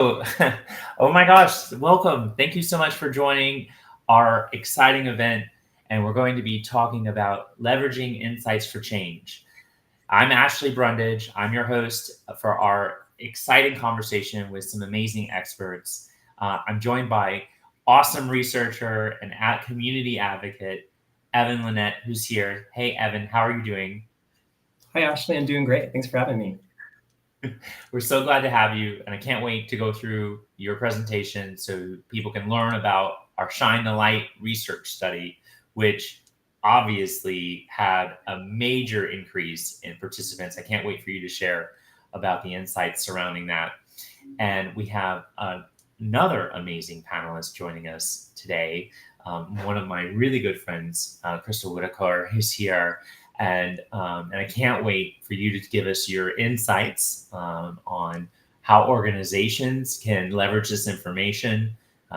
Oh, oh my gosh, welcome. Thank you so much for joining our exciting event. And we're going to be talking about leveraging insights for change. I'm Ashley Brundage. I'm your host for our exciting conversation with some amazing experts. I'm joined by awesome researcher and community advocate, Evan Lynette, who's here. Hey, Evan, how are you doing? Hi, Ashley. I'm doing great. Thanks for having me. We're so glad to have you, and I can't wait to go through your presentation so people can learn about our Shine the Light research study, which obviously had a major increase in participants. I can't wait for you to share about the insights surrounding that. And we have another amazing panelist joining us today. One of my really good friends, Crystal Whitaker, is here, and I can't wait for you to give us your insights on how organizations can leverage this information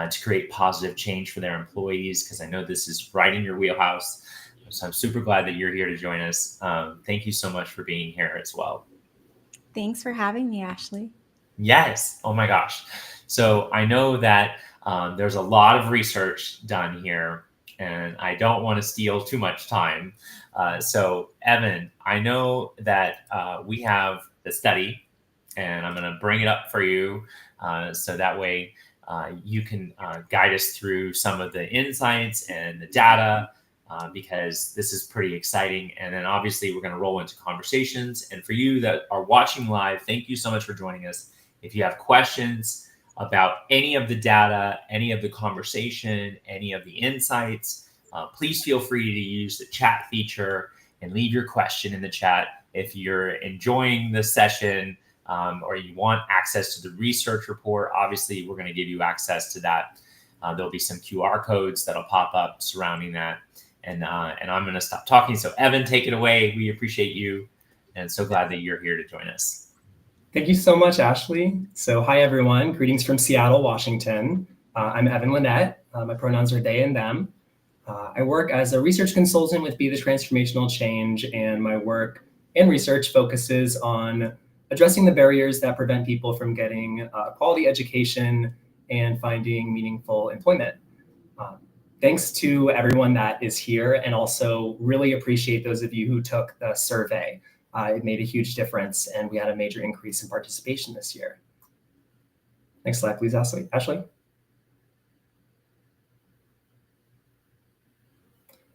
to create positive change for their employees, because I know this is right in your wheelhouse. So I'm super glad that you're here to join us. Thank you so much for being here as well. Thanks for having me, Ashley. Yes. Oh my gosh. So I know that there's a lot of research done here, and I don't want to steal too much time. So, Evan, I know that we have the study, and I'm going to bring it up for you so that way you can guide us through some of the insights and the data. Because this is pretty exciting. And then obviously we're going to roll into conversations. And for you that are watching live, thank you so much for joining us. If you have questions about any of the data, any of the conversation, any of the insights, please feel free to use the chat feature and leave your question in the chat. If you're enjoying the session or you want access to the research report, obviously we're going to give you access to that. There'll be some QR codes that'll pop up surrounding that. And I'm going to stop talking. So Evan, take it away. We appreciate you and so glad that you're here to join us. Thank you so much, Ashley. So hi, everyone. Greetings from Seattle, Washington. I'm Evan Lynette. My pronouns are they and them. I work as a research consultant with Be the Transformational Change, and my work and research focuses on addressing the barriers that prevent people from getting quality education and finding meaningful employment. Thanks to everyone that is here, and also really appreciate those of you who took the survey. It made a huge difference, and we had a major increase in participation this year. Next slide, please, Ashley.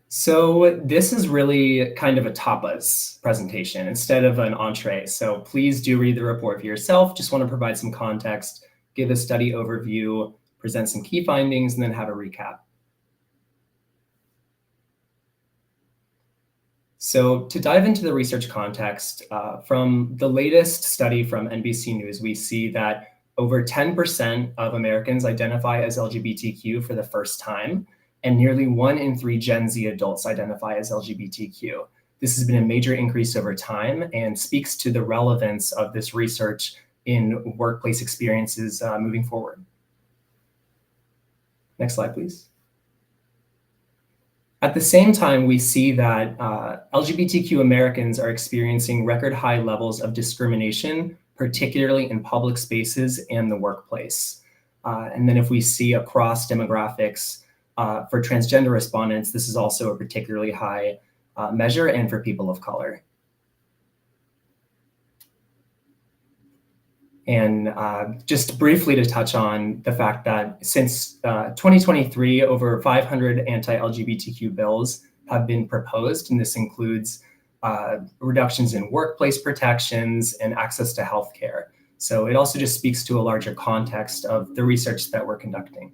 So this is really kind of a tapas presentation instead of an entree. So please do read the report for yourself. Just want to provide some context, give a study overview, present some key findings, and then have a recap. So to dive into the research context, from the latest study from NBC News, we see that over 10% of Americans identify as LGBTQ for the first time, and nearly 1 in 3 Gen Z adults identify as LGBTQ. This has been a major increase over time and speaks to the relevance of this research in workplace experiences moving forward. Next slide, please. At the same time, we see that LGBTQ Americans are experiencing record high levels of discrimination, particularly in public spaces and the workplace. And then if we see across demographics for transgender respondents, this is also a particularly high measure, and for people of color. And just briefly to touch on the fact that since 2023, over 500 anti-LGBTQ bills have been proposed, and this includes reductions in workplace protections and access to healthcare. So it also just speaks to a larger context of the research that we're conducting.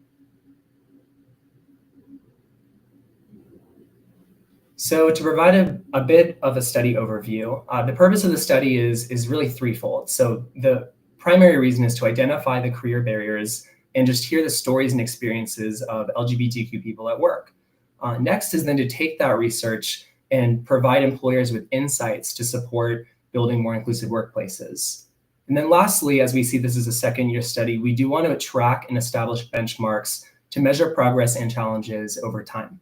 So to provide a bit of a study overview, the purpose of the study is really threefold. So the primary reason is to identify the career barriers and just hear the stories and experiences of LGBTQ people at work. Next is then to take that research and provide employers with insights to support building more inclusive workplaces. And then lastly, as we see this as a second-year study, we do want to track and establish benchmarks to measure progress and challenges over time.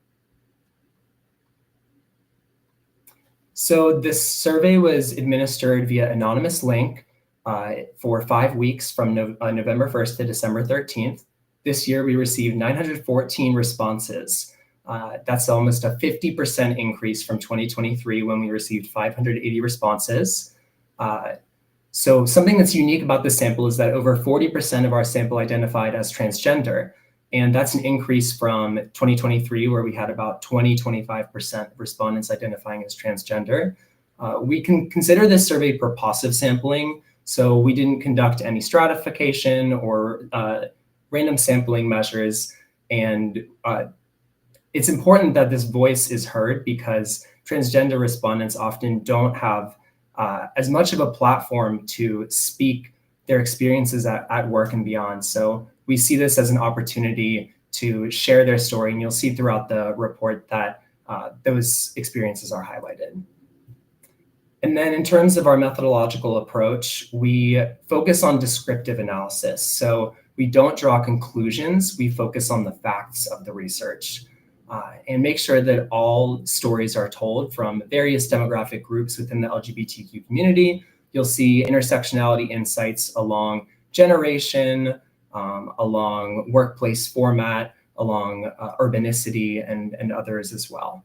So this survey was administered via anonymous link. for 5 weeks from November 1st to December 13th. This year, we received 914 responses. That's almost a 50% increase from 2023 when we received 580 responses. So something that's unique about this sample is that over 40% of our sample identified as transgender. And that's an increase from 2023, where we had about 20-25% of respondents identifying as transgender. We can consider this survey purposive sampling. So we didn't conduct any stratification or random sampling measures. And it's important that this voice is heard because transgender respondents often don't have as much of a platform to speak their experiences at work and beyond. So we see this as an opportunity to share their story, and you'll see throughout the report that those experiences are highlighted. And then in terms of our methodological approach, we focus on descriptive analysis. So we don't draw conclusions, we focus on the facts of the research. And make sure that all stories are told from various demographic groups within the LGBTQ community. You'll see intersectionality insights along generation, along workplace format, along urbanicity, and others as well.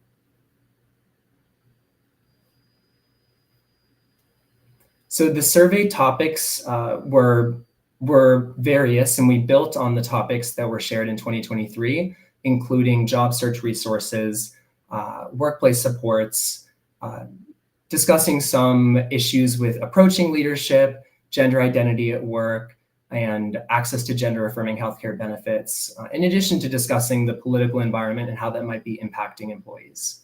So the survey topics were various, and we built on the topics that were shared in 2023, including job search resources, workplace supports, discussing some issues with approaching leadership, gender identity at work, and access to gender-affirming healthcare benefits, in addition to discussing the political environment and how that might be impacting employees.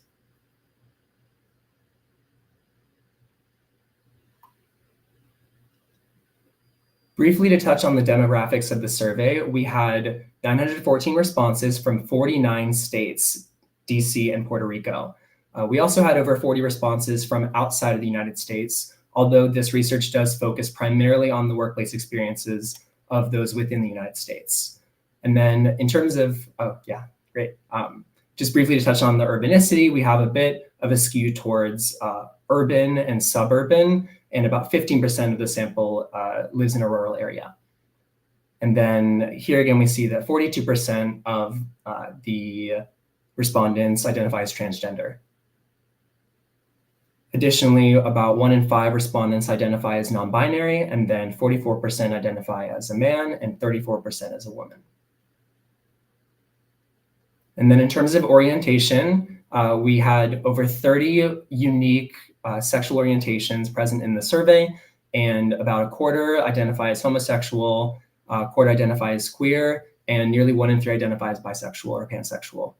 Briefly to touch on the demographics of the survey, we had 914 responses from 49 states, DC and Puerto Rico. We also had over 40 responses from outside of the United States, although this research does focus primarily on the workplace experiences of those within the United States. And then in terms of, just briefly to touch on the urbanicity, we have a bit of a skew towards urban and suburban, and about 15% of the sample lives in a rural area. And then here again, we see that 42% of the respondents identify as transgender. Additionally, about 1 in 5 respondents identify as non-binary, and then 44% identify as a man and 34% as a woman. And then in terms of orientation, we had over 30 unique sexual orientations present in the survey, and about a quarter identify as homosexual, a quarter identify as queer, and nearly 1 in 3 identify as bisexual or pansexual.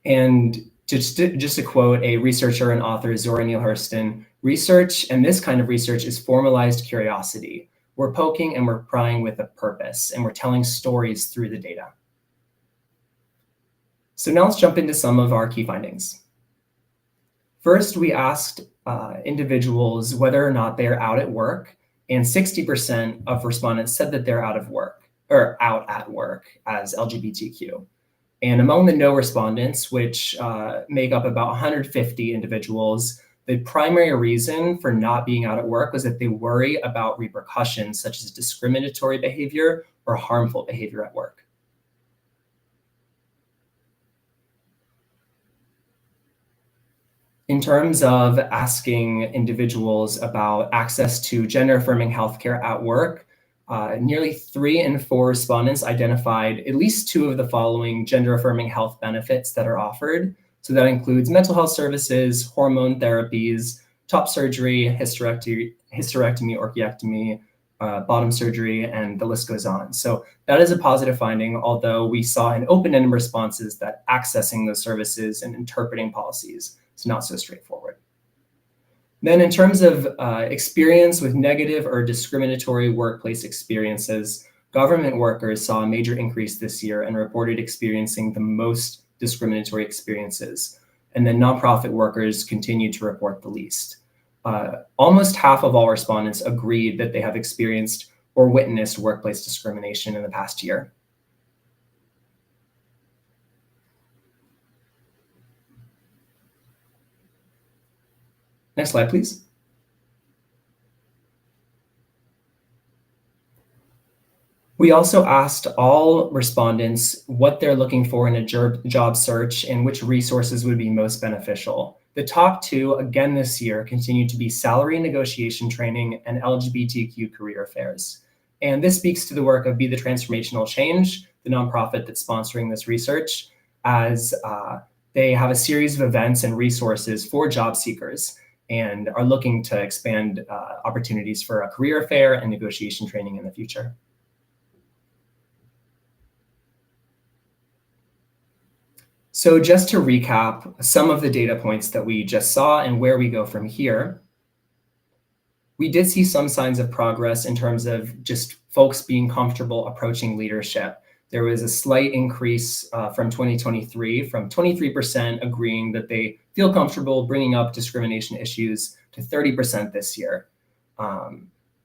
And just to quote a researcher and author, Zora Neale Hurston, research, and this kind of research, is formalized curiosity. We're poking and we're prying with a purpose, and we're telling stories through the data. So now let's jump into some of our key findings. First, we asked individuals whether or not they're out at work, and 60% of respondents said that they're out of work, or out at work as LGBTQ. And among the no respondents, which make up about 150 individuals, the primary reason for not being out at work was that they worry about repercussions such as discriminatory behavior or harmful behavior at work. In terms of asking individuals about access to gender-affirming healthcare at work, nearly 3 in 4 respondents identified at least 2 of the following gender-affirming health benefits that are offered. So that includes mental health services, hormone therapies, top surgery, hysterectomy, orchiectomy, bottom surgery, and the list goes on. So that is a positive finding, although we saw in open-ended responses that accessing those services and interpreting policies is not so straightforward. Then in terms of experience with negative or discriminatory workplace experiences, government workers saw a major increase this year and reported experiencing the most discriminatory experiences. And then nonprofit workers continue to report the least. Almost half of all respondents agreed that they have experienced or witnessed workplace discrimination in the past year. Next slide, please. We also asked all respondents what they're looking for in a job search and which resources would be most beneficial. The top two, again this year, continue to be salary negotiation training and LGBTQ career affairs. And this speaks to the work of Be the Transformational Change, the nonprofit that's sponsoring this research, as they have a series of events and resources for job seekers and are looking to expand opportunities for a career fair and negotiation training in the future. So just to recap some of the data points that we just saw and where we go from here, we did see some signs of progress in terms of just folks being comfortable approaching leadership. There was a slight increase from 2023, from 23% agreeing that they feel comfortable bringing up discrimination issues to 30% this year.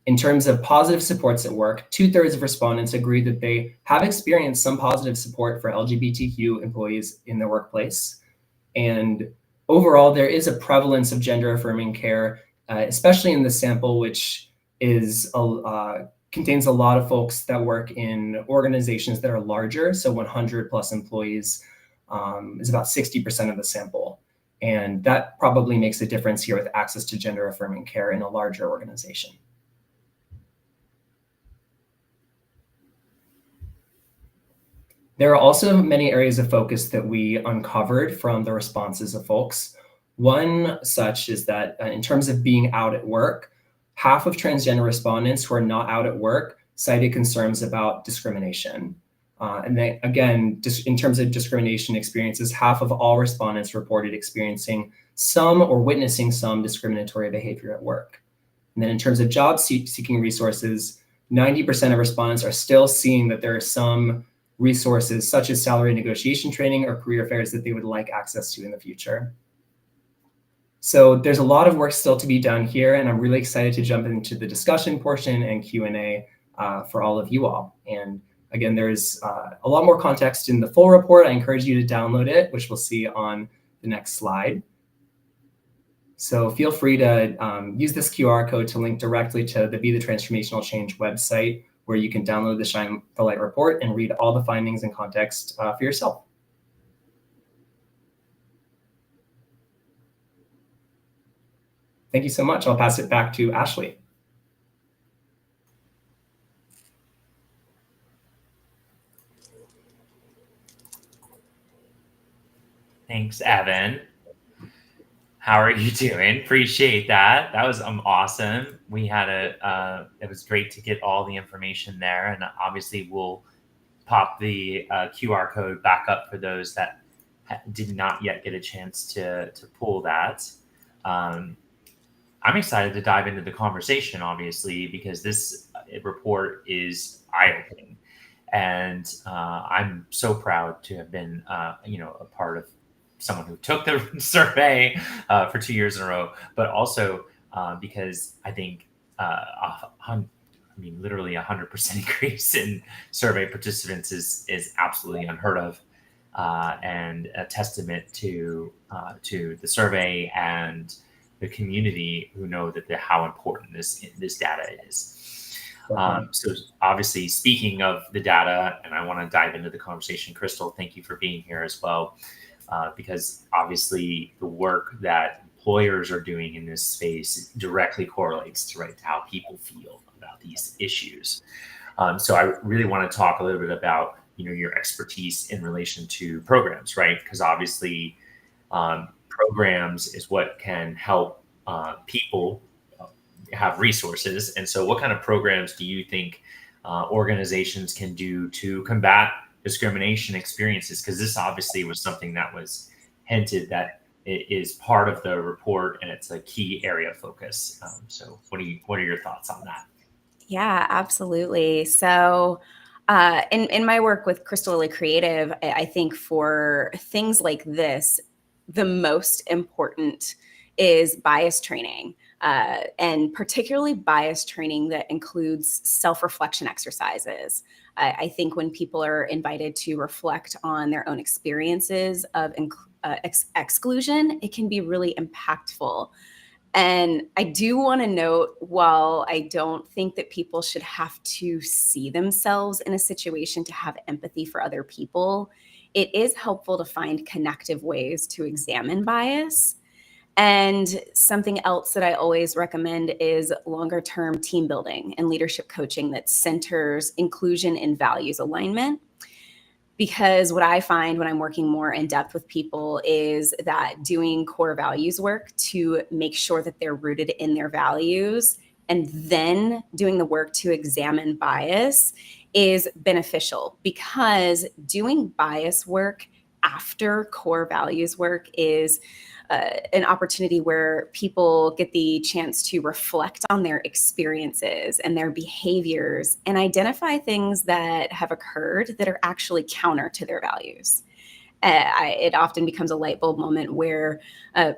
In terms of positive supports at work, 2/3 of respondents agree that they have experienced some positive support for LGBTQ employees in their workplace. And overall, there is a prevalence of gender-affirming care, especially in the sample, which is contains a lot of folks that work in organizations that are larger. So 100 plus employees is about 60% of the sample. And that probably makes a difference here with access to gender-affirming care in a larger organization. There are also many areas of focus that we uncovered from the responses of folks. One such is that in terms of being out at work, half of transgender respondents who are not out at work cited concerns about discrimination. And then again, in terms of discrimination experiences, half of all respondents reported experiencing some or witnessing some discriminatory behavior at work. And then in terms of job seeking resources, 90% of respondents are still seeing that there are some resources such as salary negotiation training or career fairs that they would like access to in the future. So there's a lot of work still to be done here, and I'm really excited to jump into the discussion portion and Q&A for all of you all. And again, there's a lot more context in the full report. I encourage you to download it, which we'll see on the next slide. So feel free to use this QR code to link directly to the Be the Transformational Change website, where you can download the Shine the Light report and read all the findings and context for yourself. Thank you so much. I'll pass it back to Ashley. Thanks, Evan. How are you doing? Appreciate that. That was awesome. We had it was great to get all the information there. And obviously we'll pop the QR code back up for those that did not yet get a chance to pull that. I'm excited to dive into the conversation, obviously, because this report is eye-opening. And I'm so proud to have been, a part of someone who took the survey for 2 years in a row, but also because I think, literally 100% increase in survey participants is absolutely unheard of, and a testament to the survey and the community who know that how important this data is. So obviously, speaking of the data, and I want to dive into the conversation, Crystal, thank you for being here as well. Because obviously the work that employers are doing in this space directly correlates to how people feel about these issues. So I really want to talk a little bit about your expertise in relation to programs, right? Because obviously programs is what can help people have resources. And so what kind of programs do you think organizations can do to combat discrimination experiences? Because this obviously was something that was hinted that it is part of the report and it's a key area of focus. So what are your thoughts on that? Yeah, absolutely. So in my work with Crystal Lily Creative, I think for things like this, the most important is bias training. And particularly bias training that includes self-reflection exercises. I think when people are invited to reflect on their own experiences of exclusion, it can be really impactful. And I do want to note, while I don't think that people should have to see themselves in a situation to have empathy for other people, it is helpful to find connective ways to examine bias. And something else that I always recommend is longer term team building and leadership coaching that centers inclusion and values alignment. Because what I find when I'm working more in depth with people is that doing core values work to make sure that they're rooted in their values, and then doing the work to examine bias is beneficial, because doing bias work after core values work is an opportunity where people get the chance to reflect on their experiences and their behaviors and identify things that have occurred that are actually counter to their values. It often becomes a light bulb moment where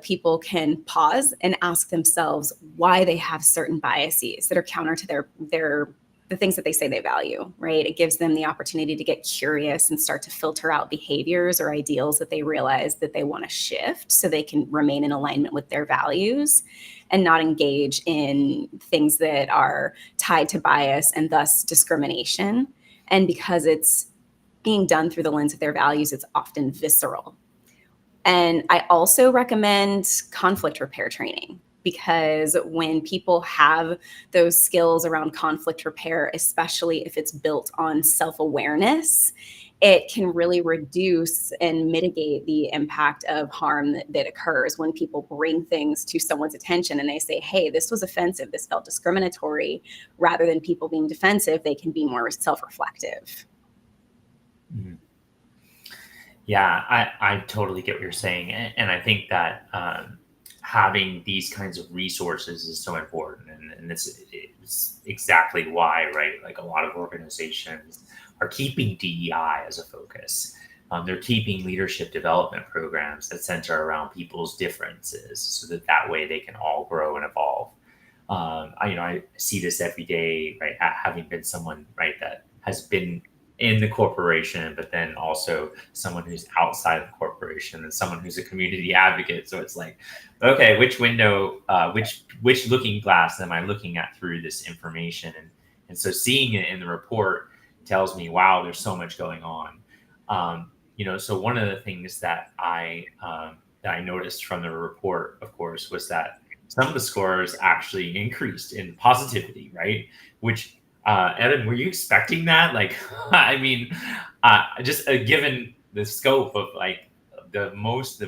people can pause and ask themselves why they have certain biases that are counter to the things that they say they value, right? It gives them the opportunity to get curious and start to filter out behaviors or ideals that they realize that they want to shift so they can remain in alignment with their values and not engage in things that are tied to bias and thus discrimination. And because it's being done through the lens of their values, it's often visceral. And I also recommend conflict repair training, because when people have those skills around conflict repair, especially if it's built on self-awareness, it can really reduce and mitigate the impact of harm that occurs when people bring things to someone's attention and they say, hey, this was offensive, this felt discriminatory. Rather than people being defensive, they can be more self-reflective. Mm-hmm. Yeah, I totally get what you're saying. And I think that having these kinds of resources is so important. And it's exactly why, right? Like, a lot of organizations are keeping DEI as a focus. They're keeping leadership development programs that center around people's differences so that way they can all grow and evolve. I see this every day, right? Having been someone, right, that has been in the corporation, but then also someone who's outside of the corporation and someone who's a community advocate. So it's like, okay, which window, which looking glass am I looking at through this information? And so seeing it in the report tells me, wow, there's so much going on. So one of the things that I noticed from the report, of course, was that some of the scores actually increased in positivity, right? Which Evan, were you expecting that? Like, I mean, just given the scope of, like, the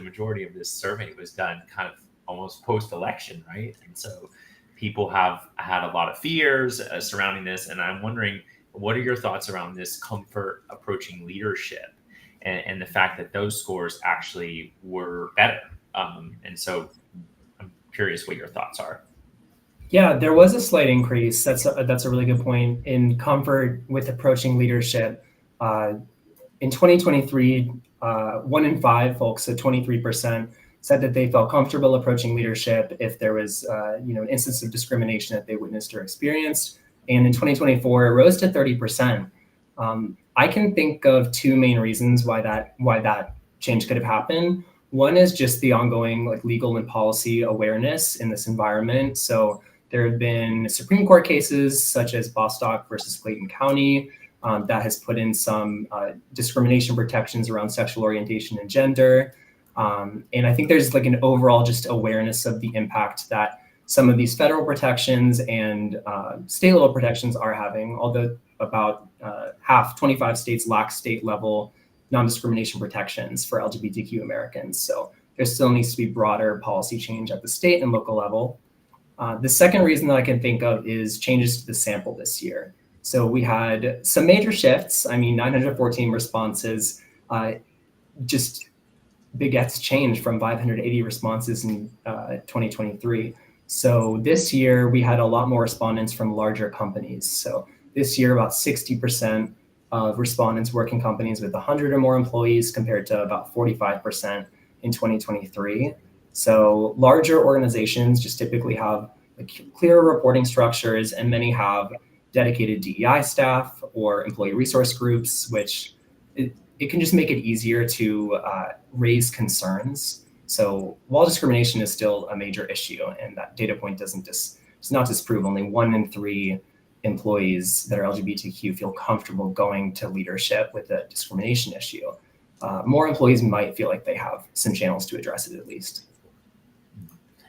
majority of this survey was done kind of almost post-election, right? And so people have had a lot of fears surrounding this. And I'm wondering, what are your thoughts around this comfort approaching leadership and the fact that those scores actually were better? And so I'm curious what your thoughts are. Yeah, there was a slight increase. That's a really good point in comfort with approaching leadership. In 2023, 1 in 5 folks, so 23%, said that they felt comfortable approaching leadership if there was an instance of discrimination that they witnessed or experienced. And in 2024, it rose to 30%. I can think of 2 main reasons why that change could have happened. One is just the ongoing, like, legal and policy awareness in this environment. So there have been Supreme Court cases such as Bostock versus Clayton County that has put in some discrimination protections around sexual orientation and gender. And I think there's, like, an overall just awareness of the impact that some of these federal protections and state level protections are having, although about 25 states lack state level non-discrimination protections for LGBTQ Americans. So there still needs to be broader policy change at the state and local level. The second reason that I can think of is changes to the sample this year. So we had some major shifts. 914 responses just begets change from 580 responses in 2023. So this year we had a lot more respondents from larger companies. So this year, about 60% of respondents work in companies with 100 or more employees, compared to about 45% in 2023. So larger organizations just typically have, like, clearer reporting structures, and many have dedicated DEI staff or employee resource groups, which it can just make it easier to raise concerns. So while discrimination is still a major issue, and that data point does not disprove, only 1 in 3 employees that are LGBTQ feel comfortable going to leadership with a discrimination issue. More employees might feel like they have some channels to address it at least.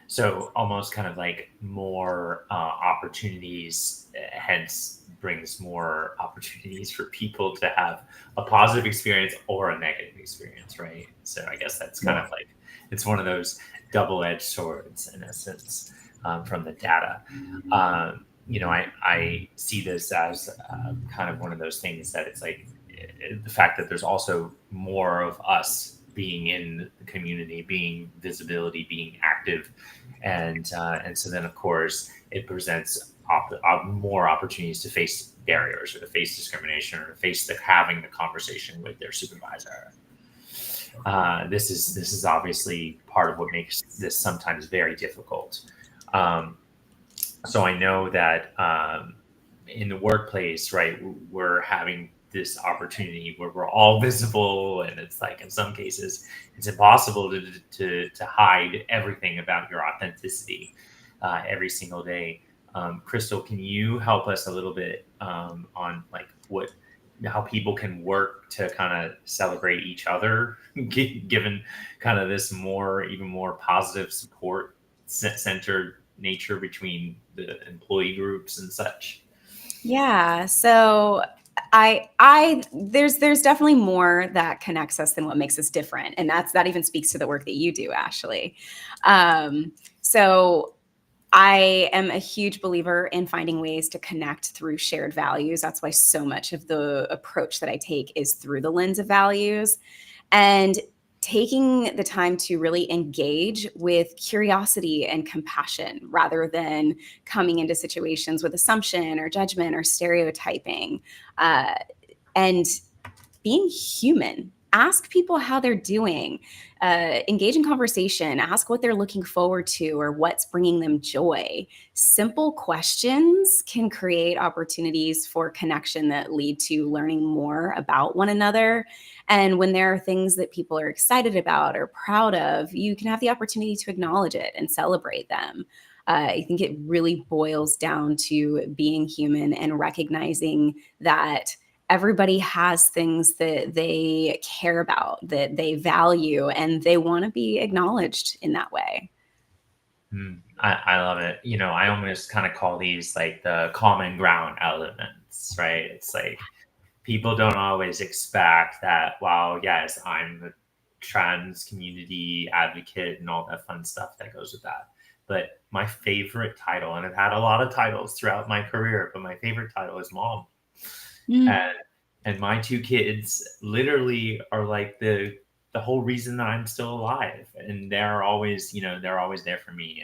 So almost kind of like more opportunities, hence brings more opportunities for people to have a positive experience or a negative experience, right? So I guess that's kind of like, it's one of those double-edged swords in a sense from the data. I see this as kind of one of those things that it's like the fact that there's also more of us being in the community, being visibility, being active, and so then of course it presents more opportunities to face barriers or to face discrimination or to face having the conversation with their supervisor. This is obviously part of what makes this sometimes very difficult. So I know that in the workplace, right, we're having this opportunity where we're all visible, and it's like in some cases it's impossible to hide everything about your authenticity every single day. Crystal, can you help us a little bit on like how people can work to kind of celebrate each other, given kind of this even more positive support centered nature between the employee groups and such? Yeah. So there's definitely more that connects us than what makes us different. And that even speaks to the work that you do, Ashley. So I am a huge believer in finding ways to connect through shared values. That's why so much of the approach that I take is through the lens of values. And taking the time to really engage with curiosity and compassion rather than coming into situations with assumption or judgment or stereotyping, and being human. Ask people how they're doing, engage in conversation, ask what they're looking forward to or what's bringing them joy. Simple questions can create opportunities for connection that lead to learning more about one another. And when there are things that people are excited about or proud of, you can have the opportunity to acknowledge it and celebrate them. I think it really boils down to being human and recognizing that everybody has things that they care about, that they value, and they want to be acknowledged in that way. I love it. I almost kind of call these like the common ground elements, right? It's like people don't always expect that, wow, yes, I'm the trans community advocate and all that fun stuff that goes with that. But my favorite title, and I've had a lot of titles throughout my career, but my favorite title is mom. And my 2 kids literally are like the whole reason that I'm still alive, and they're always there for me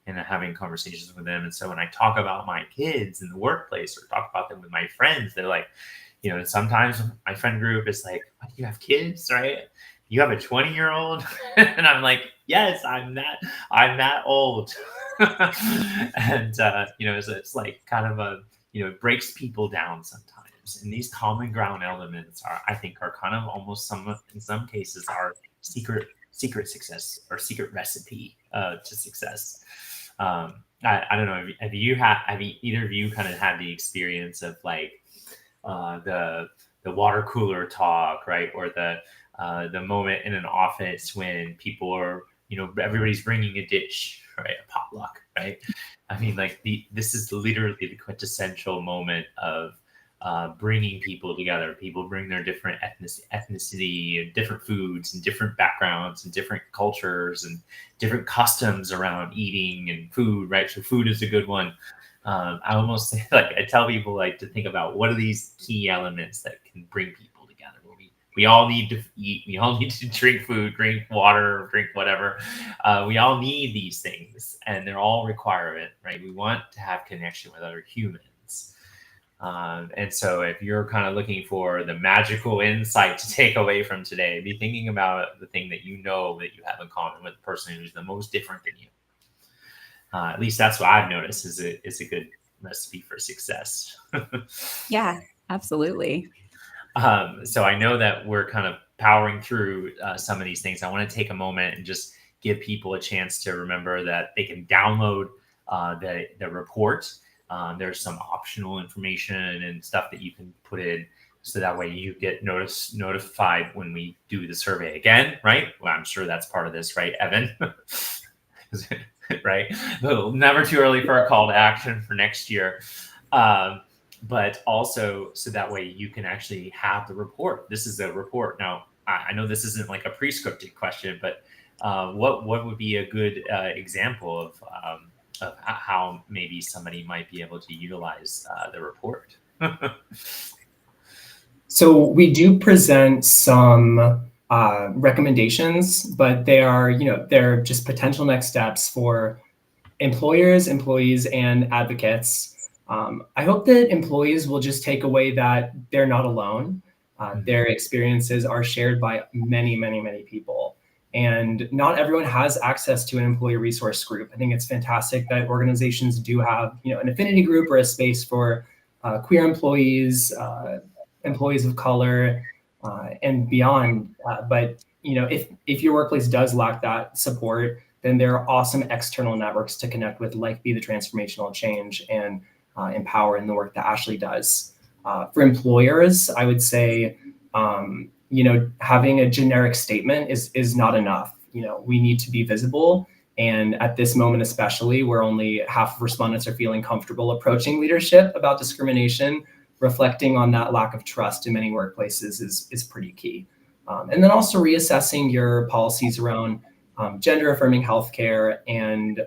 and having conversations with them. And so when I talk about my kids in the workplace or talk about them with my friends, they're like, sometimes my friend group is like, what, you have kids, right? You have a 20-year-old? And I'm like, yes, I'm that old. And so it's like kind of it breaks people down sometimes. And these common ground elements I think are kind of almost in some cases are secret success or secret recipe to success. I don't know. Have either of you kind of had the experience of like the water cooler talk, right? Or the moment in an office when people are, everybody's bringing a dish, right? A potluck, right? I mean, like this is literally the quintessential moment of bringing people together. People bring their different ethnicity and different foods and different backgrounds and different cultures and different customs around eating and food, right? So food is a good one. I almost say, like, I tell people like to think about what are these key elements that can bring people together. We all need to eat. We all need to drink food, drink water, drink whatever. We all need these things, and they're all requirement, right? We want to have connection with other humans. And so if you're kind of looking for the magical insight to take away from today, be thinking about the thing that you have in common with the person who's the most different than you. At least that's what I've noticed is a good recipe for success. Yeah, absolutely. So I know that we're kind of powering through some of these things. I want to take a moment and just give people a chance to remember that they can download the report. There's some optional information and stuff that you can put in, so that way you get notified when we do the survey again, right? Well, I'm sure that's part of this, right, Evan? Right? Never too early for a call to action for next year. But also so that way you can actually have the report. This is a report. Now, I know this isn't like a pre-scripted question, but what would be a good example of how maybe somebody might be able to utilize the report? So we do present some recommendations, but they are, they're just potential next steps for employers, employees, and advocates. I hope that employees will just take away that they're not alone. Their experiences are shared by many, many, many people. And not everyone has access to an employee resource group. I think it's fantastic that organizations do have, an affinity group or a space for queer employees, employees of color, and beyond. But if your workplace does lack that support, then there are awesome external networks to connect with, like Be the Transformational Change and Empower in the work that Ashley does. For employers, I would say, having a generic statement is not enough. We need to be visible. And at this moment, especially, where only half of respondents are feeling comfortable approaching leadership about discrimination, reflecting on that lack of trust in many workplaces is pretty key. And then also reassessing your policies around gender affirming healthcare and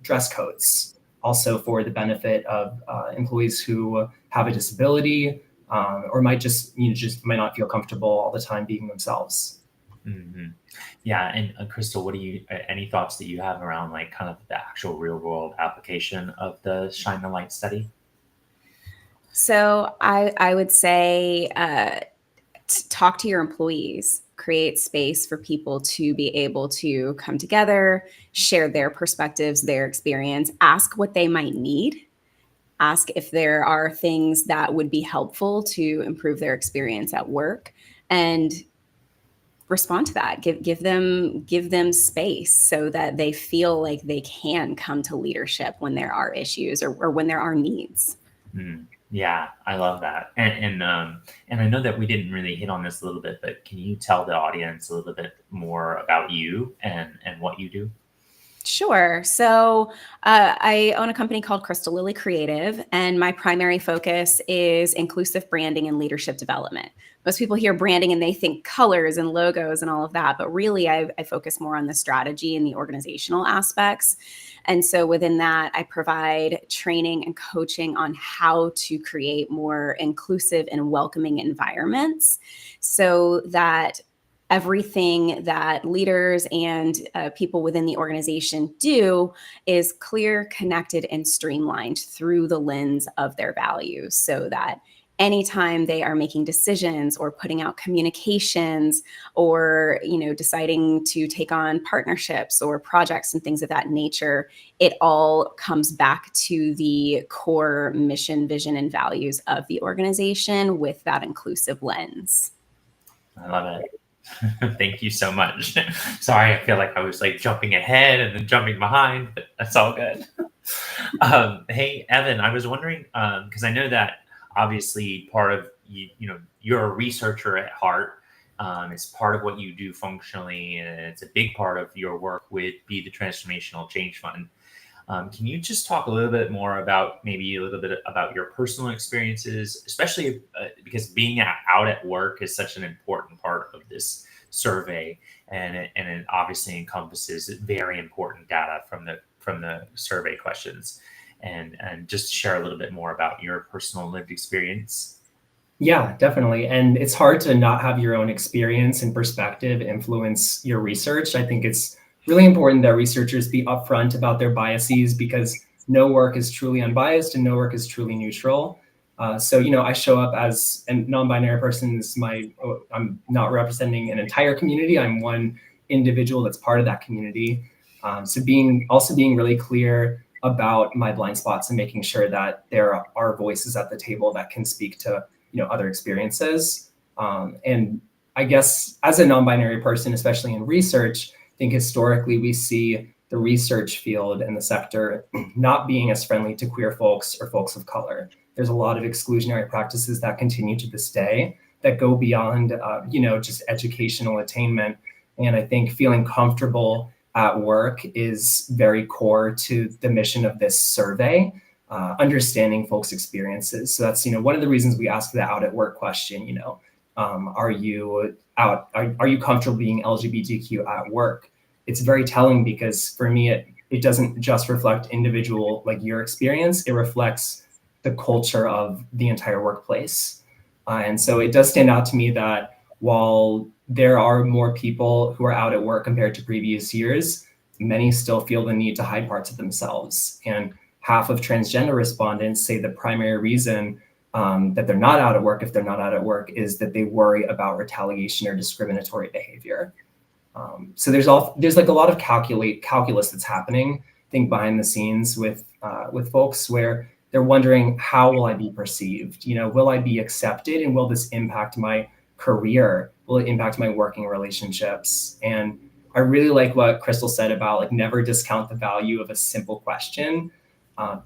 dress codes, also for the benefit of employees who have a disability or might might not feel comfortable all the time being themselves. Mm-hmm. Yeah, and Crystal, what do you? Any thoughts that you have around like kind of the actual real world application of the Shine the Light study? So I would say talk to your employees, create space for people to be able to come together, share their perspectives, their experience, ask what they might need, ask if there are things that would be helpful to improve their experience at work, and respond to that. Give them space so that they feel like they can come to leadership when there are issues or when there are needs. Yeah, I love that. And I know that we didn't really hit on this a little bit, but can you tell the audience a little bit more about you and what you do? Sure. So I own a company called Crystal Lily Creative, and my primary focus is inclusive branding and leadership development. Most people hear branding and they think colors and logos and all of that, but really I focus more on the strategy and the organizational aspects. And so within that, I provide training and coaching on how to create more inclusive and welcoming environments so that everything that leaders and people within the organization do is clear, connected, and streamlined through the lens of their values, so that anytime they are making decisions or putting out communications or deciding to take on partnerships or projects and things of that nature, it all comes back to the core mission, vision, and values of the organization with that inclusive lens. I love it. Thank you so much. Sorry, I feel like I was like jumping ahead and then jumping behind, but that's all good. Hey, Evan, I was wondering, because I know that obviously part of you're a researcher at heart. It's part of what you do functionally, and it's a big part of your work with Be the Transformational Change Fund. Can you just talk a little bit more about maybe a little bit about your personal experiences, especially because being out at work is such an important part of this survey, and it obviously encompasses very important data from the survey questions, and just share a little bit more about your personal lived experience. Yeah, definitely. And it's hard to not have your own experience and perspective influence your research. I think it's really important that researchers be upfront about their biases, because no work is truly unbiased and no work is truly neutral. So I show up as a non-binary person. I'm not representing an entire community. I'm one individual that's part of that community. So being really clear about my blind spots and making sure that there are voices at the table that can speak to other experiences. And I guess as a non-binary person, especially in research, think historically we see the research field and the sector not being as friendly to queer folks or folks of color. There's a lot of exclusionary practices that continue to this day that go beyond, just educational attainment. And I think feeling comfortable at work is very core to the mission of this survey, understanding folks' experiences. So that's, one of the reasons we ask the out at work question, are you out? Are you comfortable being LGBTQ at work? It's very telling because for me, it doesn't just reflect individual, like your experience, it reflects the culture of the entire workplace. And so it does stand out to me that while there are more people who are out at work compared to previous years, many still feel the need to hide parts of themselves. And half of transgender respondents say the primary reason that they're not out at work, if they're not out at work, is that they worry about retaliation or discriminatory behavior. So there's like a lot of calculus that's happening, I think, behind the scenes with folks where they're wondering, how will I be perceived? Will I be accepted, and will this impact my career? Will it impact my working relationships? And I really like what Crystal said about like never discount the value of a simple question.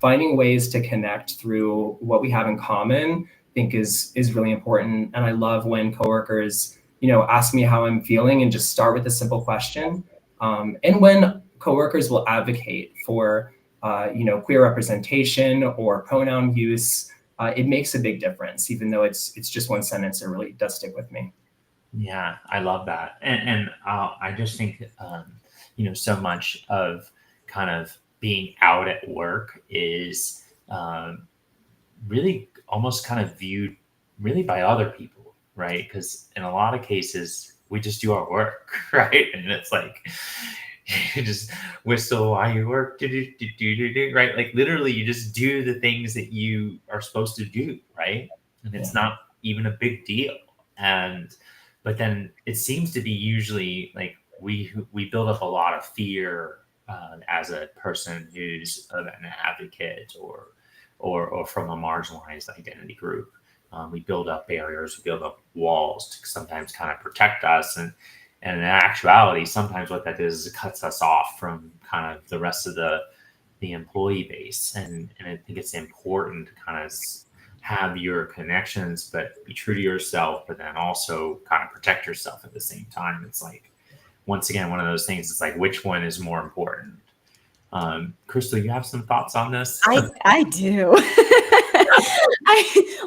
Finding ways to connect through what we have in common, I think is really important. And I love when coworkers, ask me how I'm feeling and just start with a simple question. And when coworkers will advocate for, queer representation or pronoun use, it makes a big difference, even though it's just one sentence. It really does stick with me. Yeah, I love that. And I just think, so much of kind of being out at work is really almost kind of viewed really by other people, right? Because in a lot of cases, we just do our work, right? And it's like, you just whistle while you work, right? Like literally you just do the things that you are supposed to do, right? And it's not even a big deal. But then it seems to be usually like we build up a lot of fear as a person who's an advocate or from a marginalized identity group. We build up barriers, we build up walls to sometimes kind of protect us. And in actuality, sometimes what that does is it cuts us off from kind of the rest of the employee base. And I think it's important to kind of have your connections, but be true to yourself, but then also kind of protect yourself at the same time. It's like, once again, one of those things, it's like, which one is more important? Crystal, you have some thoughts on this? I do.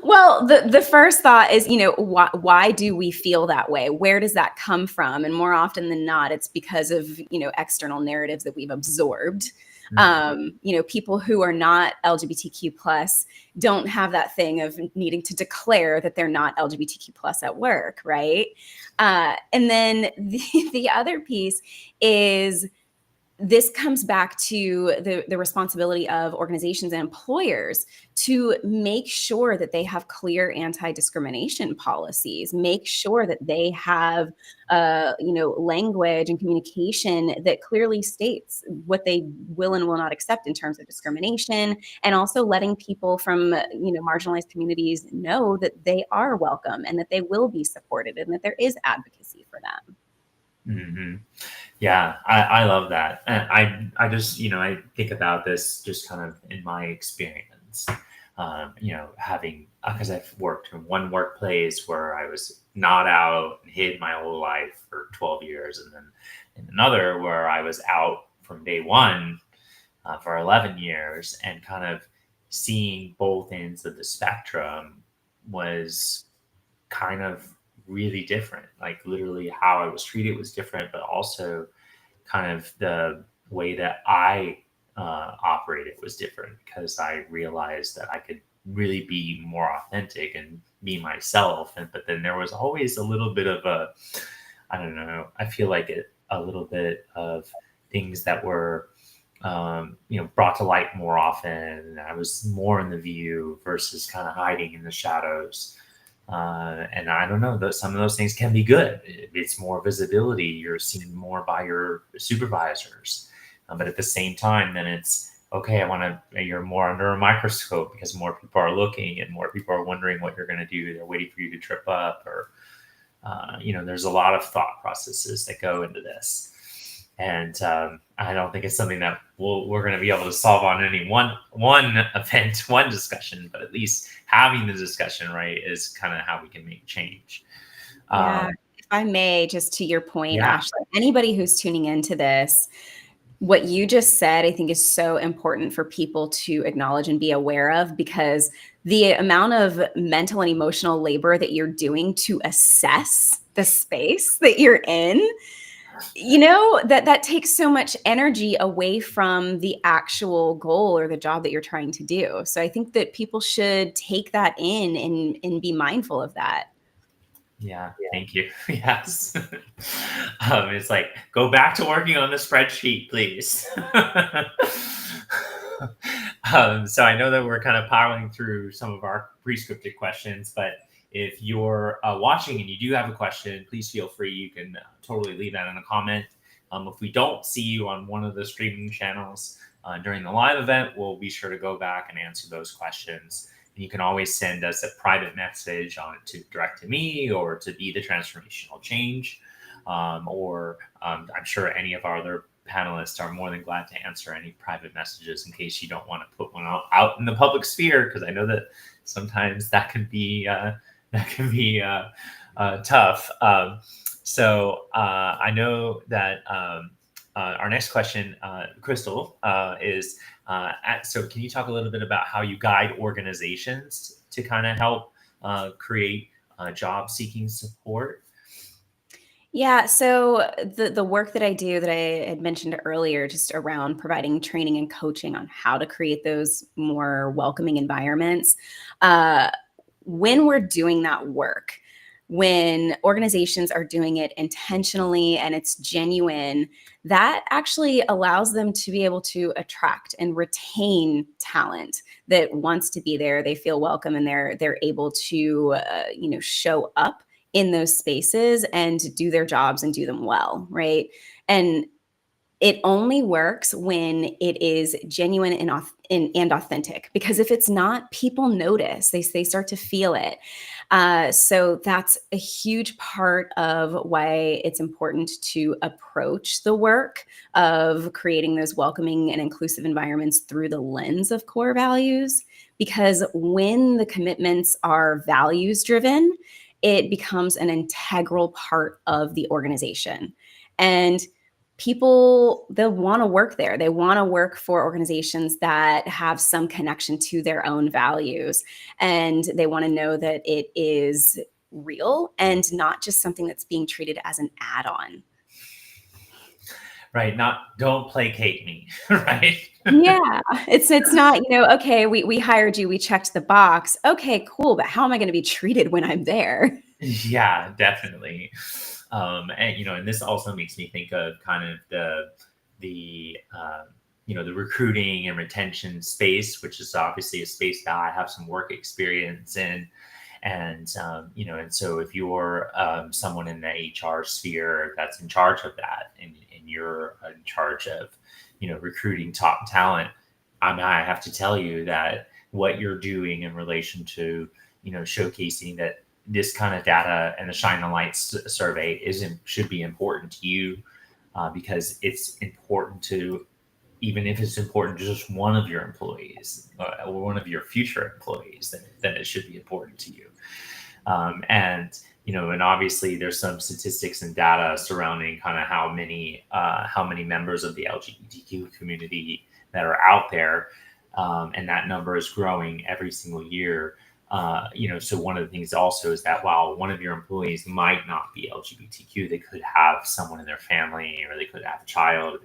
Well, the first thought is, why do we feel that way? Where does that come from? And more often than not, it's because of, external narratives that we've absorbed. People who are not LGBTQ plus don't have that thing of needing to declare that they're not LGBTQ plus at work, right? And then the other piece is, this comes back to the responsibility of organizations and employers to make sure that they have clear anti-discrimination policies, make sure that they have, language and communication that clearly states what they will and will not accept in terms of discrimination, and also letting people from, marginalized communities know that they are welcome and that they will be supported and that there is advocacy for them. Mm-hmm. Yeah, I love that. And I just, I think about this just kind of in my experience, because I've worked in one workplace where I was not out and hid my whole life for 12 years. And then in another where I was out from day one for 11 years, and kind of seeing both ends of the spectrum was kind of really different. Like literally how I was treated was different, but also kind of the way that I operated was different, because I realized that I could really be more authentic and be myself. But then there was always a little bit of I feel like a little bit of things that were brought to light more often. I was more in the view versus kind of hiding in the shadows. And I don't know, some of those things can be good. It's more visibility. You're seen more by your supervisors. But at the same time, then it's, okay, you're more under a microscope because more people are looking and more people are wondering what you're going to do. They're waiting for you to trip up, or, there's a lot of thought processes that go into this. And I don't think it's something that we're going to be able to solve on any one event, one discussion, but at least having the discussion, right, is kind of how we can make change. Yeah. If I may, just to your point, Yeah. Ashley, anybody who's tuning into this, what you just said, I think is so important for people to acknowledge and be aware of, because the amount of mental and emotional labor that you're doing to assess the space that you're in, that takes so much energy away from the actual goal or the job that you're trying to do. So I think that people should take that in and be mindful of that. Yeah, thank you. Yes. It's like, go back to working on the spreadsheet, please. So I know that we're kind of powering through some of our pre-scripted questions, but if you're watching and you do have a question, please feel free. You can totally leave that in a comment. If we don't see you on one of the streaming channels during the live event, we'll be sure to go back and answer those questions. And you can always send us a private message direct to me or to Be the Transformational Change. Or I'm sure any of our other panelists are more than glad to answer any private messages in case you don't want to put one out in the public sphere, because I know that sometimes that can be tough. So I know that our next question, Crystal, is so can you talk a little bit about how you guide organizations to kind of help create job seeking support? Yeah, so the work that I do that I had mentioned earlier, just around providing training and coaching on how to create those more welcoming environments, when we're doing that work, when organizations are doing it intentionally and it's genuine, that actually allows them to be able to attract and retain talent that wants to be there. They feel welcome, and they're able to show up in those spaces and do their jobs and do them well, right? And it only works when it is genuine and authentic, because if it's not, people notice. They start to feel it. So that's a huge part of why it's important to approach the work of creating those welcoming and inclusive environments through the lens of core values. Because when the commitments are values driven, it becomes an integral part of the organization. And people, they'll want to work there. They want to work for organizations that have some connection to their own values. And they want to know that it is real and not just something that's being treated as an add-on. Right. Don't placate me. Right. Yeah. It's not, okay, we hired you, we checked the box. Okay, cool. But how am I going to be treated when I'm there? Yeah, definitely. And this also makes me think of kind of the recruiting and retention space, which is obviously a space that I have some work experience in. And so if you're someone in the HR sphere that's in charge of that, and you're in charge of recruiting top talent, I have to tell you that what you're doing in relation to showcasing that this kind of data and the Shine the Light survey should be important to you, because it's important to, even if it's important to just one of your employees or one of your future employees, then it should be important to you. And obviously there's some statistics and data surrounding kind of how many members of the LGBTQ community that are out there, and that number is growing every single year. So one of the things also is that while one of your employees might not be LGBTQ, they could have someone in their family, or they could have a child, or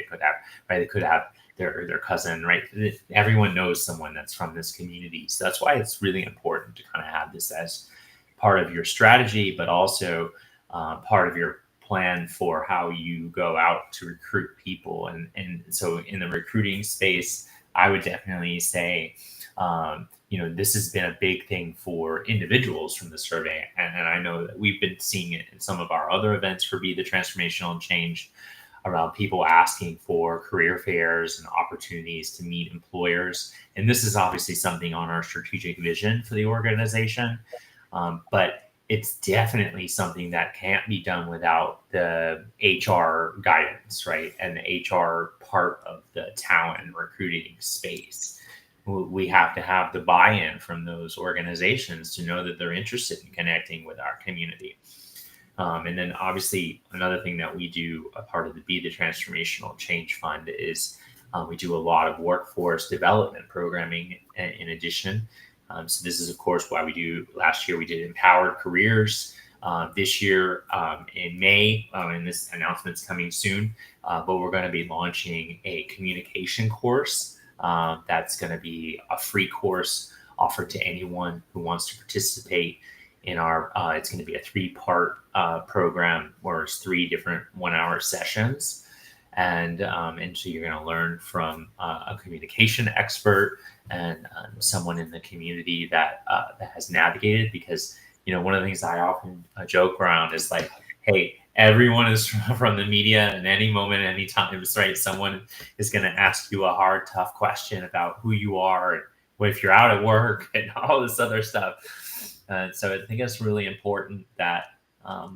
they could have their cousin, right? Everyone knows someone that's from this community. So that's why it's really important to kind of have this as part of your strategy, but also part of your plan for how you go out to recruit people. And so in the recruiting space, I would definitely say, this has been a big thing for individuals from the survey. And I know that we've been seeing it in some of our other events for Be the Transformational Change, around people asking for career fairs and opportunities to meet employers. And this is obviously something on our strategic vision for the organization. But it's definitely something that can't be done without the HR guidance, right? And the HR part of the talent and recruiting space. We have to have the buy-in from those organizations to know that they're interested in connecting with our community. And then obviously another thing that we do, a part of the Be the Transformational Change Fund, is we do a lot of workforce development programming in addition. So this is, of course, why last year we did Empowered Careers. This year in May, and this announcement's coming soon, but we're going to be launching a communication course. That's going to be a free course offered to anyone who wants to participate in our, it's going to be a 3-part program where it's 3 different 1-hour sessions. And so you're going to learn from a communication expert and someone in the community that has navigated, because, one of the things I often joke around is like, hey, everyone is from the media, and any moment, any time, right? Someone is going to ask you a hard, tough question about who you are and what if you're out at work and all this other stuff. So I think it's really important that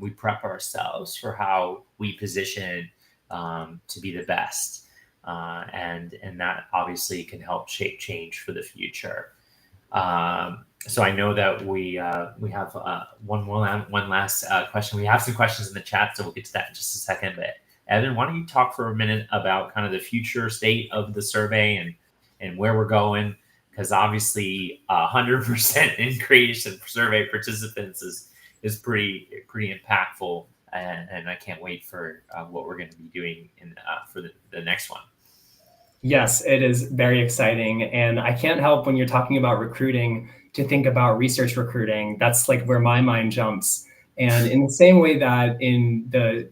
we prep ourselves for how we position to be the best. And that obviously can help shape change for the future. So I know that we have one last question. We have some questions in the chat, so we'll get to that in just a second. But Evan, why don't you talk for a minute about kind of the future state of the survey and where we're going? Because obviously 100% increase in survey participants is pretty impactful, and I can't wait for what we're going to be doing for the next one. Yes, it is very exciting. And I can't help, when you're talking about recruiting, to think about research recruiting. That's like where my mind jumps. And in the same way that in the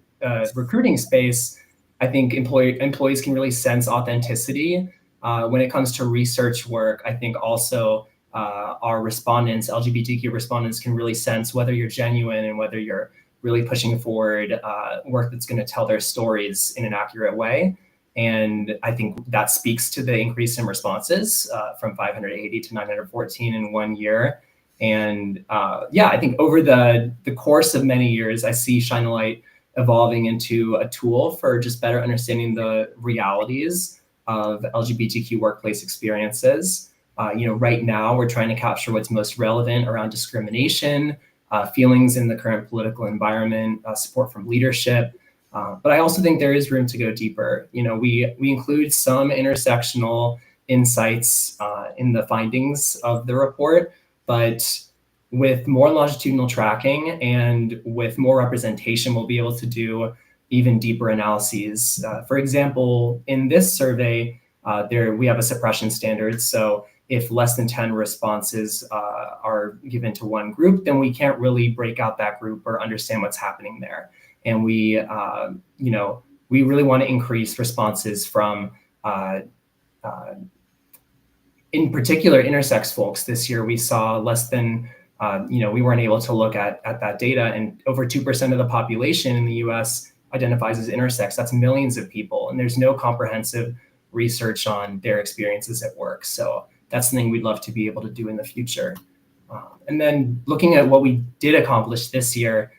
recruiting space, I think employees can really sense authenticity. When it comes to research work, I think also our respondents, LGBTQ respondents, can really sense whether you're genuine and whether you're really pushing forward work that's going to tell their stories in an accurate way. And I think that speaks to the increase in responses from 580 to 914 in 1 year. And I think over the course of many years, I see Shine a Light evolving into a tool for just better understanding the realities of LGBTQ workplace experiences. Right now, we're trying to capture what's most relevant around discrimination, feelings in the current political environment, support from leadership. But I also think there is room to go deeper. We include some intersectional insights in the findings of the report, but with more longitudinal tracking and with more representation, we'll be able to do even deeper analyses. For example, in this survey, we have a suppression standard. So if less than 10 responses are given to one group, then we can't really break out that group or understand what's happening there. And we really want to increase responses from, in particular, intersex folks. This year, we saw less than, we weren't able to look at that data, and over 2% of the population in the US identifies as intersex. That's millions of people, and there's no comprehensive research on their experiences at work. So that's something we'd love to be able to do in the future. And then looking at what we did accomplish this year,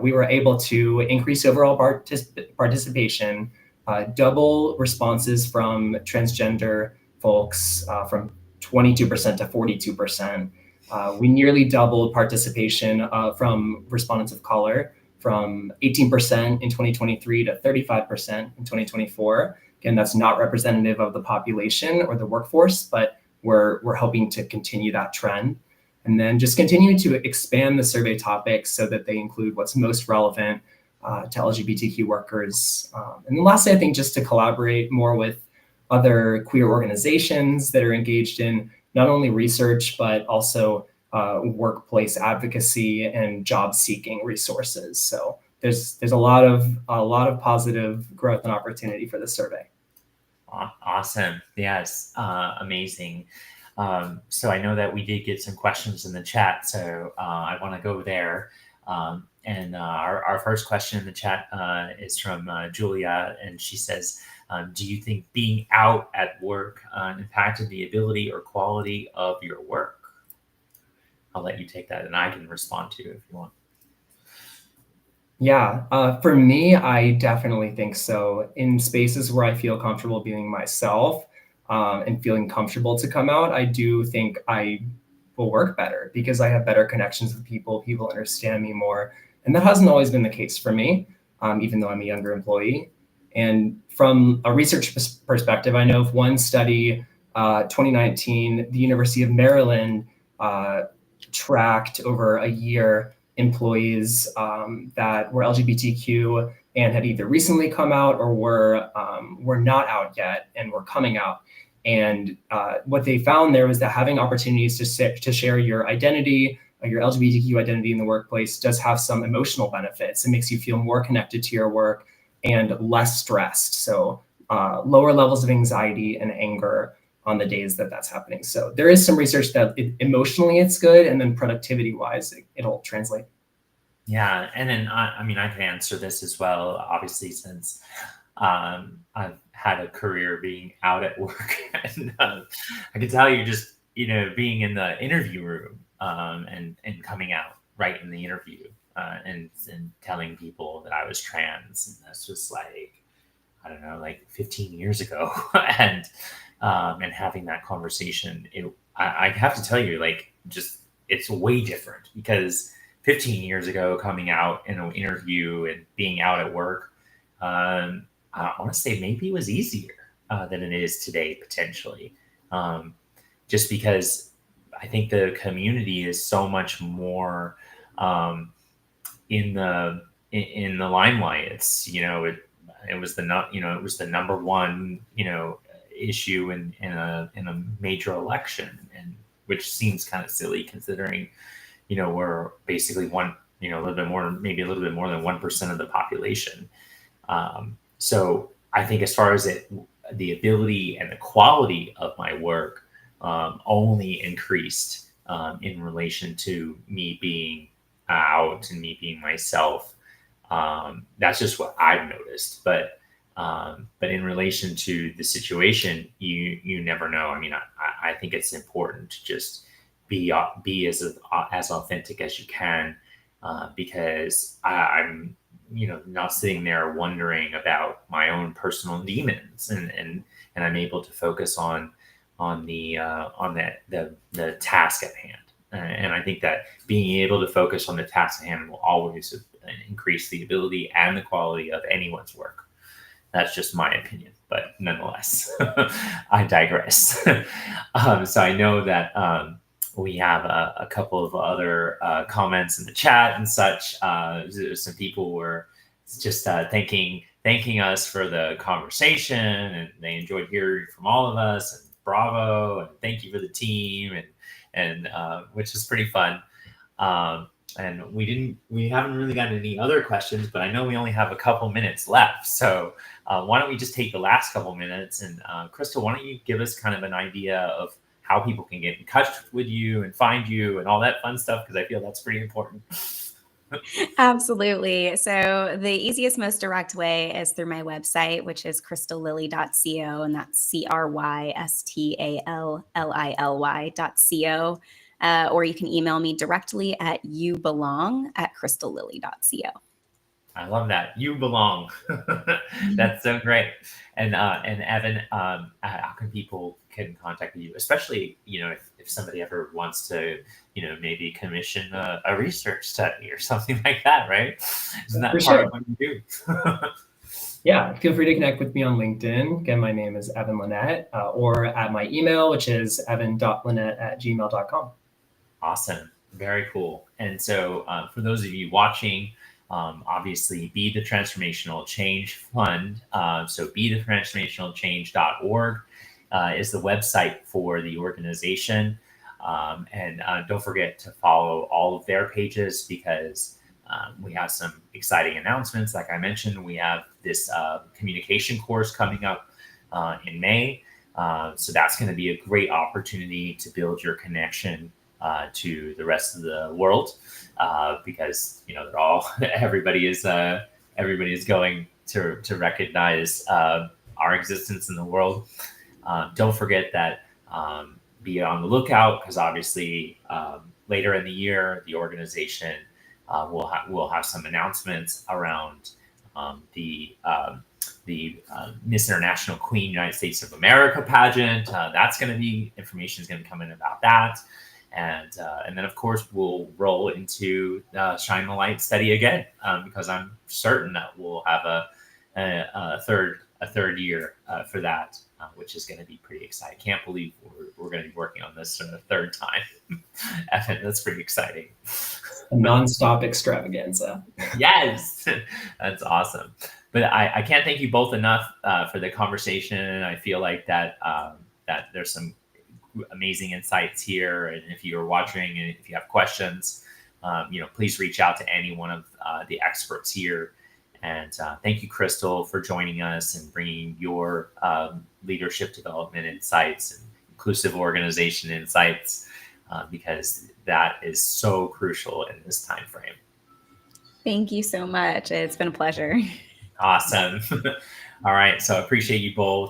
we were able to increase overall participation, double responses from transgender folks from 22% to 42%. We nearly doubled participation from respondents of color from 18% in 2023 to 35% in 2024. Again, that's not representative of the population or the workforce, but we're hoping to continue that trend. And then just continuing to expand the survey topics so that they include what's most relevant to LGBTQ workers. And then lastly, I think just to collaborate more with other queer organizations that are engaged in not only research, but also workplace advocacy and job seeking resources. So there's a lot of positive growth and opportunity for this survey. Awesome. Yes. Amazing. So I know that we did get some questions in the chat, so I want to go there. And our first question in the chat is from Julia, and she says, do you think being out at work impacted the ability or quality of your work? I'll let you take that, and I can respond to if you want. Yeah, for me, I definitely think so. In spaces where I feel comfortable being myself and feeling comfortable to come out, I do think I will work better because I have better connections with people. People understand me more. And that hasn't always been the case for me, even though I'm a younger employee. And from a research perspective, I know of one study, 2019, the University of Maryland tracked over a year employees that were LGBTQ and had either recently come out or were not out yet and were coming out. And what they found there was that having opportunities to share your identity, your LGBTQ identity in the workplace does have some emotional benefits. It makes you feel more connected to your work and less stressed. So lower levels of anxiety and anger on the days that that's happening. So there is some research that emotionally it's good, and then productivity wise, it'll translate. Yeah, and then I mean, I can answer this as well, obviously, since I've had a career being out at work, and I can tell you just being in the interview room and coming out right in the interview and telling people that I was trans, and that's just like I don't know, like 15 years ago, and having that conversation, I have to tell you, like, just it's way different because 15 years ago, coming out in an interview and being out at work, I want to say maybe it was easier than it is today, potentially, just because I think the community is so much more in the limelight. It's it was the number one issue in a major election, and which seems kind of silly considering we're basically a little bit more, maybe a little bit more than 1% of the population. So I think as far as the ability and the quality of my work only increased in relation to me being out and me being myself. That's just what I've noticed. But in relation to the situation, you never know. I mean, I think it's important to just be as authentic as you can, because I'm not sitting there wondering about my own personal demons, and I'm able to focus on the task at hand. And I think that being able to focus on the task at hand will always increase the ability and the quality of anyone's work. That's just my opinion, but nonetheless, I digress. So I know that we have a couple of other comments in the chat and such. Some people were just thanking us for the conversation, and they enjoyed hearing from all of us. And bravo, and thank you for the team, and which is pretty fun. And we haven't really gotten any other questions, but I know we only have a couple minutes left. So why don't we just take the last couple minutes, and Crystal, why don't you give us kind of an idea of how people can get in touch with you and find you and all that fun stuff, because I feel that's pretty important. Absolutely. So the easiest, most direct way is through my website, which is crystallily.co, and that's crystallily.co. Or you can email me directly at youbelong@crystalllily.co. I love that. You belong. That's so great. And Evan, how can people can contact you, especially if somebody ever wants to maybe commission a research study or something like that, right? Isn't that part of what you do? Yeah, feel free to connect with me on LinkedIn. Again, my name is Evan Lynette, or at my email, which is evan.lynette@gmail.com. Awesome. Very cool. And so for those of you watching, obviously, Be the Transformational Change Fund. So bethetransformationalchange.org is the website for the organization. And don't forget to follow all of their pages, because we have some exciting announcements. Like I mentioned, we have this communication course coming up in May. So that's going to be a great opportunity to build your connection to the rest of the world, because everybody is going to recognize our existence in the world. Don't forget that be on the lookout, because obviously later in the year, the organization will have some announcements around the Miss International Queen United States of America pageant. That's going to be information is going to come in about that. And then, of course, we'll roll into Shine the Light Study again, because I'm certain that we'll have a third year for that, which is going to be pretty exciting. Can't believe we're going to be working on this for the third time. Evan, that's pretty exciting. A nonstop extravaganza. Yes, that's awesome. But I can't thank you both enough for the conversation. I feel like that there's some amazing insights here. And if you're watching and if you have questions, please reach out to any one of the experts here. And thank you, Crystal, for joining us and bringing your leadership development insights and inclusive organization insights, because that is so crucial in this time frame. Thank you so much. It's been a pleasure. Awesome. All right. So I appreciate you both.